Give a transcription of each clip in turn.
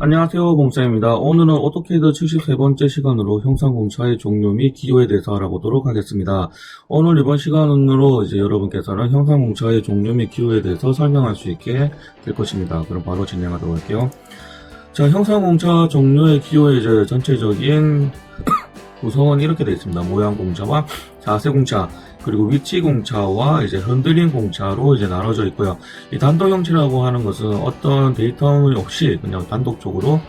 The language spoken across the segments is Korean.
안녕하세요, 공차입니다. 오늘은 오토캐드 73번째 시간으로 형상공차의 종류 및 기호에 대해서 알아보도록 하겠습니다. 오늘 이번 시간으로 이제 여러분께서는 형상공차의 종류 및 기호에 대해서 설명할 수 있게 될 것입니다. 그럼 바로 진행하도록 할게요. 자, 형상공차 종류의 기호의 이제 전체적인 구성은 이렇게 되어 있습니다. 모양 공차와 자세 공차, 그리고 위치 공차와 이제 흔들림 공차로 이제 나눠져 있고요. 이 단독 형체라고 하는 것은 어떤 데이터는 없이 그냥 단독적으로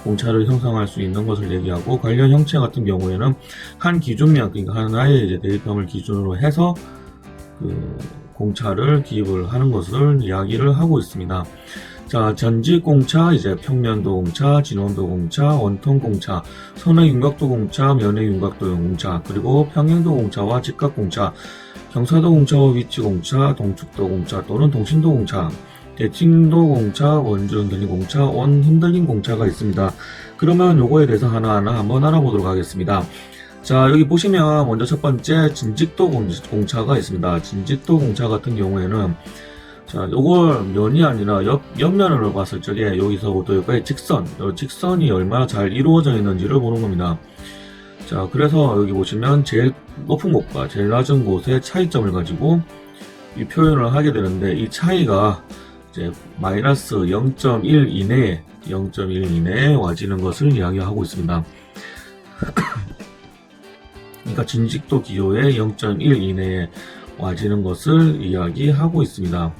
공차를 형성할 수 있는 것을 얘기하고, 관련 형체 같은 경우에는 한 기준명, 그러니까 하나의 이제 데이터를 기준으로 해서 그 공차를 기입을 하는 것을 이야기를 하고 있습니다. 자, 전직 공차, 이제 평면도 공차, 진원도 공차, 원통 공차, 선의 윤곽도 공차, 면의 윤곽도형 공차, 그리고 평행도 공차와 직각 공차, 경사도 공차와 위치 공차, 동축도 공차 또는 동신도 공차, 대칭도 공차, 원주 흔들림 공차, 원 흔들림 공차가 있습니다. 그러면 요거에 대해서 하나하나 한번 알아보도록 하겠습니다. 자, 여기 보시면 먼저 첫 번째 진직도 공차가 있습니다. 진직도 공차 같은 경우에는, 자, 요걸 면이 아니라 옆면으로 봤을 적에 여기서부터 여기까지 직선이 얼마나 잘 이루어져 있는지를 보는 겁니다. 자, 그래서 여기 보시면 제일 높은 곳과 제일 낮은 곳의 차이점을 가지고 이 표현을 하게 되는데, 이 차이가 이제 마이너스 0.1 이내에 와지는 것을 이야기하고 있습니다. 그러니까 진직도 기호의 0.1 이내에 와지는 것을 이야기하고 있습니다.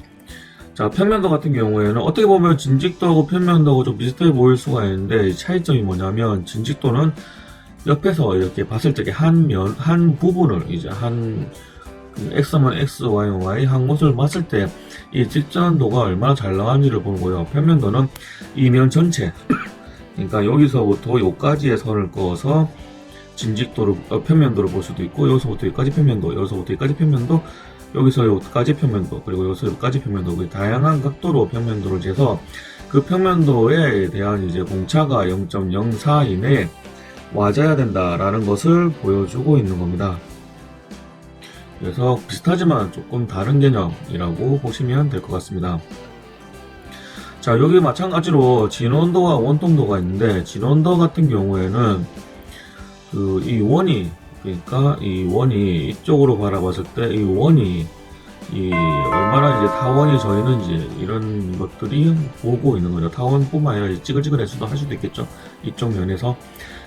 자, 평면도 같은 경우에는 어떻게 보면 진직도하고 평면도하고 좀 비슷해 보일 수가 있는데, 차이점이 뭐냐면, 진직도는 옆에서 이렇게 봤을 적에 한 부분을 이제 X면 X, Y면 Y 한 곳을 봤을 때 이 직선도가 얼마나 잘 나왔는지를 보는 거예요. 평면도는 이 면 전체, 그러니까 여기서부터 여기까지의 선을 그어서 진직도를, 평면도를 볼 수도 있고, 여기서부터 여기까지 평면도, 여기서부터 여기까지 평면도, 여기서 여기까지 평면도, 그리고 여기서 여기까지 평면도, 다양한 각도로 평면도를 재서 그 평면도에 대한 이제 공차가 0.04 이내에 와줘야 된다라는 것을 보여주고 있는 겁니다. 그래서 비슷하지만 조금 다른 개념이라고 보시면 될 것 같습니다. 자, 여기 마찬가지로 진원도와 원통도가 있는데, 진원도 같은 경우에는 이 원이, 그러니까 이 원이 이쪽으로 바라봤을 때 이 원이 얼마나 이제 타원이 져 있는지 이런 것들이 보고 있는 거죠. 타원뿐만 아니라 찌글찌글해서도 할 수도 있겠죠. 이쪽 면에서.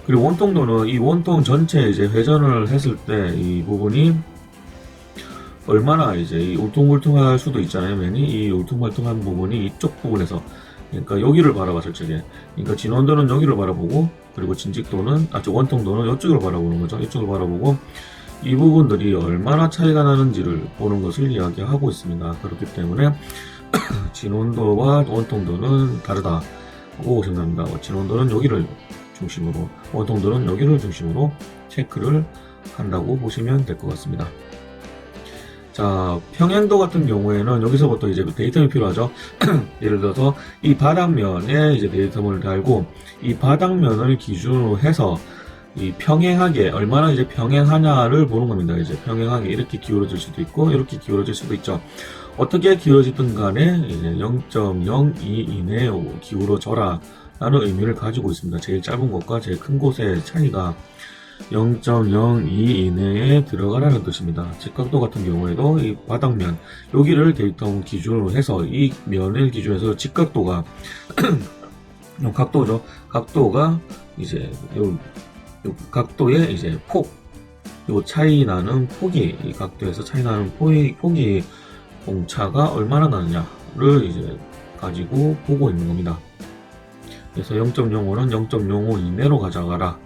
그리고 원통도는 이 원통 전체 이제 회전을 했을 때 이 부분이 얼마나 이제 이 울퉁불퉁할 수도 있잖아요. 면이 이 울퉁불퉁한 부분이 이쪽 부분에서, 그러니까 여기를 바라봤을 적에, 그러니까 진원도는 여기를 바라보고, 그리고 진직도는, 원통도는 이쪽을 바라보는 거죠. 이쪽을 바라보고 이 부분들이 얼마나 차이가 나는지를 보는 것을 이야기하고 있습니다. 그렇기 때문에 진원도와 원통도는 다르다고 보시면 됩니다. 진원도는 여기를 중심으로, 원통도는 여기를 중심으로 체크를 한다고 보시면 될 것 같습니다. 자, 평행도 같은 경우에는 여기서부터 이제 데이터가 필요하죠. 예를 들어서 이 바닥면에 이제 데이터를 달고, 이 바닥면을 기준으로 해서 이 평행하게 얼마나 이제 평행하냐를 보는 겁니다. 이제 평행하게 이렇게 기울어질 수도 있고 이렇게 기울어질 수도 있죠. 어떻게 기울어지든 간에 이제 0.02 이내에 기울어져라 라는 의미를 가지고 있습니다. 제일 짧은 곳과 제일 큰 곳의 차이가 0.02 이내에 들어가라는 뜻입니다. 직각도 같은 경우에도 이 바닥면, 여기를 데이터 기준으로 해서 이 면을 기준으로 해서 직각도가 각도죠. 각도가 이제 요 각도의 이제 요 차이 나는 폭이, 이 각도에서 차이 나는 폭이 공차가 얼마나 나느냐를 이제 가지고 보고 있는 겁니다. 그래서 0.05는 0.05 이내로 가져가라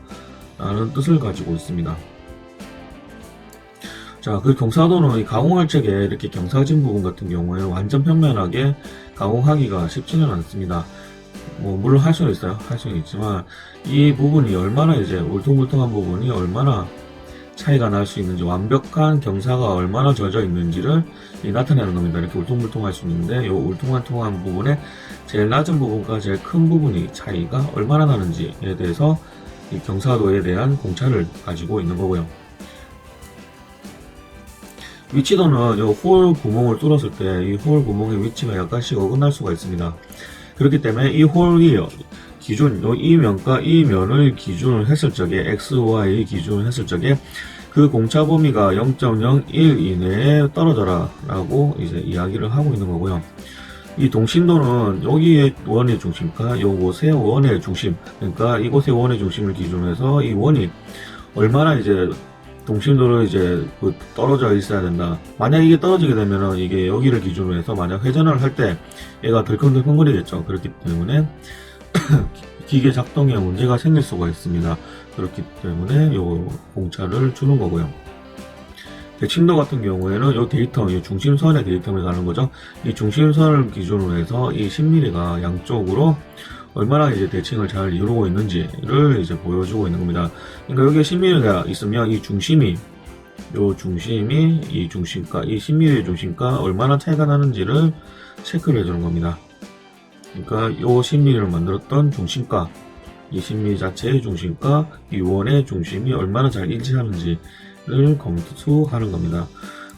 라는 뜻을 가지고 있습니다. 자, 그 경사도는 이 가공할 적에 이렇게 경사진 부분 같은 경우에 완전 평면하게 가공하기가 쉽지는 않습니다. 물론 할 수는 있어요. 할 수는 있지만 이 부분이 얼마나 이제 울퉁불퉁한 부분이 얼마나 차이가 날 수 있는지, 완벽한 경사가 얼마나 젖어 있는지를 나타내는 겁니다. 이렇게 울퉁불퉁할 수 있는데, 이 울퉁불퉁한 부분에 제일 낮은 부분과 제일 큰 부분이 차이가 얼마나 나는지에 대해서 이 경사도에 대한 공차를 가지고 있는 거고요. 위치도는 이 홀 구멍을 뚫었을 때 이 홀 구멍의 위치가 약간씩 어긋날 수가 있습니다. 그렇기 때문에 이 홀이 기준, 이 면과 이 면을 기준으로 했을 적에, x, y 기준으로 했을 적에 그 공차 범위가 0.01 이내에 떨어져라 라고 이제 이야기를 하고 있는 거고요. 이 동심도는 여기의 원의 중심과 요곳의 원의 중심, 그러니까 이곳의 원의 중심을 기준으로 해서 이 원이 얼마나 이제 동심도를 이제 떨어져 있어야 된다. 만약 이게 떨어지게 되면은 이게 여기를 기준으로 해서 만약 회전을 할 때 얘가 덜컹덜컹거리겠죠. 그렇기 때문에 기계 작동에 문제가 생길 수가 있습니다. 그렇기 때문에 요 공차를 주는 거고요. 대칭도 같은 경우에는 요 데이터, 이 중심선의 데이터를 가는 거죠. 이 중심선을 기준으로 해서 이 10mm가 양쪽으로 얼마나 이제 대칭을 잘 이루고 있는지를 이제 보여주고 있는 겁니다. 그러니까 여기에 10mm가 있으면 이 중심이, 요 중심이 이 중심과, 이 10mm의 중심과 얼마나 차이가 나는지를 체크를 해주는 겁니다. 그러니까 요 10mm를 만들었던 중심과, 이 10mm 자체의 중심과 이 원의 중심이 얼마나 잘 일치하는지를 검수하는 겁니다.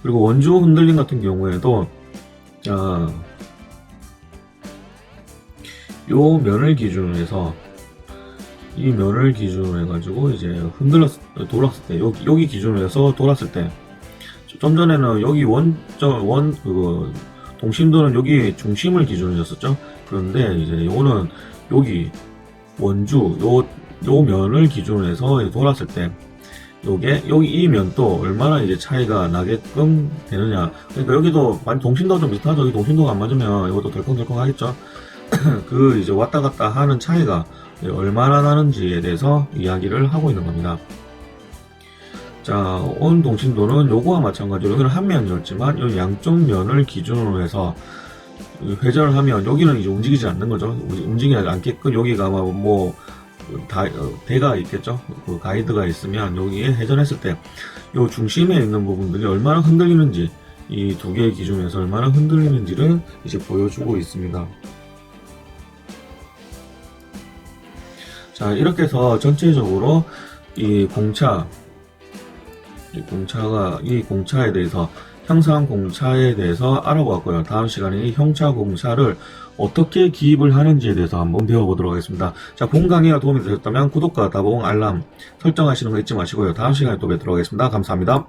그리고 원주 흔들림 같은 경우에도 요 면을 기준으로 해서 이 면을 기준으로 해가지고 이제 돌았을 때 여기 기준으로 해서 돌았을 때 좀 전에는 여기 동심도는 여기 중심을 기준으로 했었죠. 그런데 이제 요거는 여기 원주 요 면을 기준으로 해서 돌았을 때 여기 이 면도 얼마나 이제 차이가 나게끔 되느냐. 그러니까 여기도 동심도가 좀 비슷하죠. 여기 동심도가 안 맞으면 이것도 덜컹덜컹 하겠죠. 그 이제 왔다 갔다 하는 차이가 얼마나 나는지에 대해서 이야기를 하고 있는 겁니다. 자, 온 동심도는 요거와 마찬가지로 여기는 한 면이었지만 이 양쪽 면을 기준으로 해서 회전을 하면 여기는 이제 움직이지 않는 거죠. 움직이지 않게끔 여기가 대가 있겠죠. 그 가이드가 있으면 여기에 회전했을 때 요 중심에 있는 부분들이 얼마나 흔들리는지, 이 두 개의 기준에서 얼마나 흔들리는지를 이제 보여주고 있습니다. 자, 이렇게 해서 전체적으로 이 공차에 대해서, 형상 공차에 대해서 알아보았고요. 다음 시간에 이 형차 공차를 어떻게 기입을 하는지에 대해서 한번 배워보도록 하겠습니다. 자, 본 강의가 도움이 되셨다면 구독과 다봉 알람 설정하시는 거 잊지 마시고요. 다음 시간에 또 뵙도록 하겠습니다. 감사합니다.